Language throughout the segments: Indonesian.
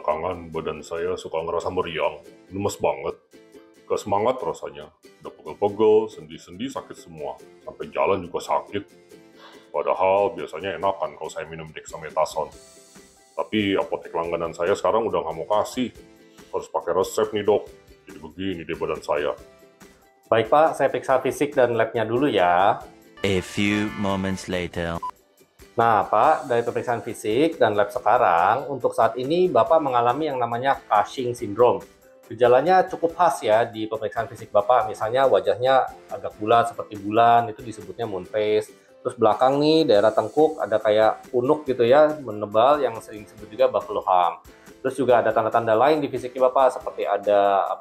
Belakangan badan saya suka ngerasa meriang, lemes banget. Gak semangat rasanya, udah pegel-pegel, sendi-sendi sakit semua, sampai jalan juga sakit. Padahal biasanya enakan kalau saya minum dexamethasone. Tapi apotek langganan saya sekarang udah nggak mau kasih. Harus pakai resep nih dok, jadi begini deh badan saya. Baik Pak, saya periksa fisik dan labnya dulu ya. A few moments later. Nah Pak, dari pemeriksaan fisik dan lab sekarang, untuk saat ini Bapak mengalami yang namanya Cushing syndrome. Gejalanya cukup khas ya di pemeriksaan fisik Bapak, misalnya wajahnya agak bulat seperti bulan, itu disebutnya moon face. Terus belakang nih, daerah tengkuk ada kayak punuk gitu ya, menebal yang sering disebut juga buffalo hump. Terus juga ada tanda-tanda lain di fisik Bapak, seperti ada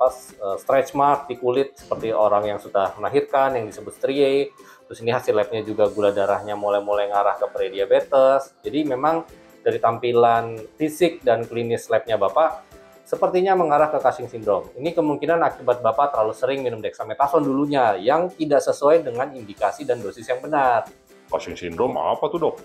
stretch mark di kulit, seperti orang yang sudah melahirkan, yang disebut striae. Terus ini hasil labnya juga gula darahnya mulai ngarah ke prediabetes. Jadi memang dari tampilan fisik dan klinis labnya Bapak, sepertinya mengarah ke Cushing syndrome. Ini kemungkinan akibat Bapak terlalu sering minum dexamethasone dulunya, yang tidak sesuai dengan indikasi dan dosis yang benar. Cushing syndrome apa tuh dok?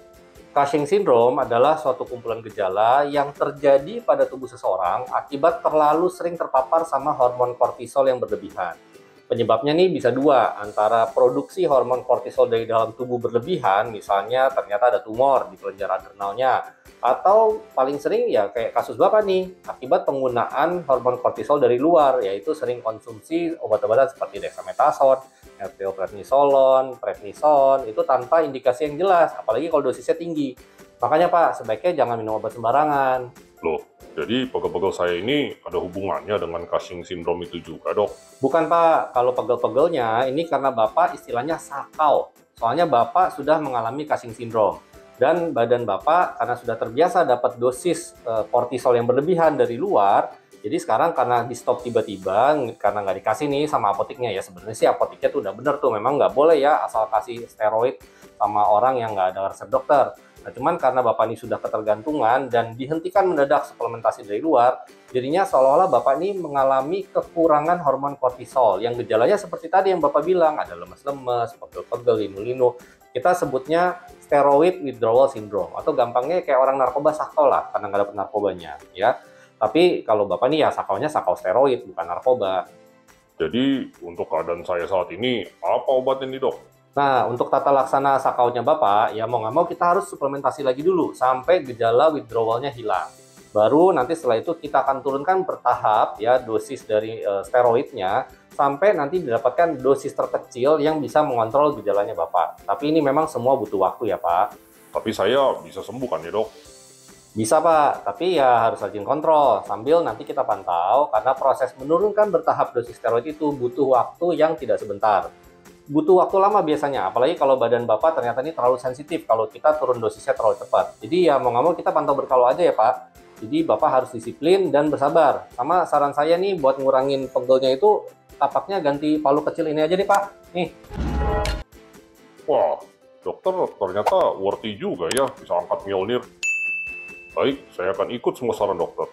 Cushing syndrome adalah suatu kumpulan gejala yang terjadi pada tubuh seseorang akibat terlalu sering terpapar sama hormon kortisol yang berlebihan. Penyebabnya nih bisa dua, antara produksi hormon kortisol dari dalam tubuh berlebihan, misalnya ternyata ada tumor di kelenjar adrenalnya, atau paling sering ya kayak kasus Bapak nih, akibat penggunaan hormon kortisol dari luar, yaitu sering konsumsi obat-obatan seperti dexamethasone, methylprednisolone, prednison, itu tanpa indikasi yang jelas, apalagi kalau dosisnya tinggi. Makanya Pak, sebaiknya jangan minum obat sembarangan. Loh, jadi pegel-pegel saya ini ada hubungannya dengan Cushing syndrome itu juga dok? Bukan Pak, kalau pegel-pegelnya ini karena Bapak istilahnya sakau. Soalnya Bapak sudah mengalami Cushing syndrome. Dan badan Bapak karena sudah terbiasa dapat dosis kortisol yang berlebihan dari luar, jadi sekarang karena di stop tiba-tiba, karena nggak dikasih nih sama apoteknya ya, sebenarnya sih apoteknya tuh udah bener tuh, memang nggak boleh ya asal kasih steroid sama orang yang nggak ada resep dokter. Nah, cuman karena Bapak ini sudah ketergantungan dan dihentikan mendadak suplementasi dari luar, jadinya seolah-olah Bapak ini mengalami kekurangan hormon kortisol yang gejalanya seperti tadi yang Bapak bilang, ada lemes-lemes, pegel-pegel, linu-linu. Kita sebutnya steroid withdrawal syndrome, atau gampangnya kayak orang narkoba sakau lah, karena nggak dapet narkobanya ya. Tapi kalau Bapak ini ya sakaunya sakau steroid, bukan narkoba. Jadi untuk keadaan saya saat ini, apa obatnya nih dok? Nah, untuk tata laksana sakaunya Bapak, ya mau nggak mau kita harus suplementasi lagi dulu sampai gejala withdrawalnya hilang. Baru nanti setelah itu kita akan turunkan bertahap ya dosis dari steroidnya sampai nanti didapatkan dosis terkecil yang bisa mengontrol gejalanya Bapak. Tapi ini memang semua butuh waktu ya Pak. Tapi saya bisa sembuh kan ya dok? Bisa Pak, tapi ya harus rajin kontrol sambil nanti kita pantau karena proses menurunkan bertahap dosis steroid itu butuh waktu yang tidak sebentar. Butuh waktu lama biasanya, apalagi kalau badan Bapak ternyata ini terlalu sensitif kalau kita turun dosisnya terlalu cepat. Jadi ya mau nggak mau kita pantau berkala aja ya Pak. Jadi Bapak harus disiplin dan bersabar. Sama saran saya nih buat ngurangin pegelnya itu, tapaknya ganti palu kecil ini aja nih Pak. Nih. Wah, dokter ternyata worthy juga ya bisa angkat Mjolnir. Baik, saya akan ikut semua saran dokter.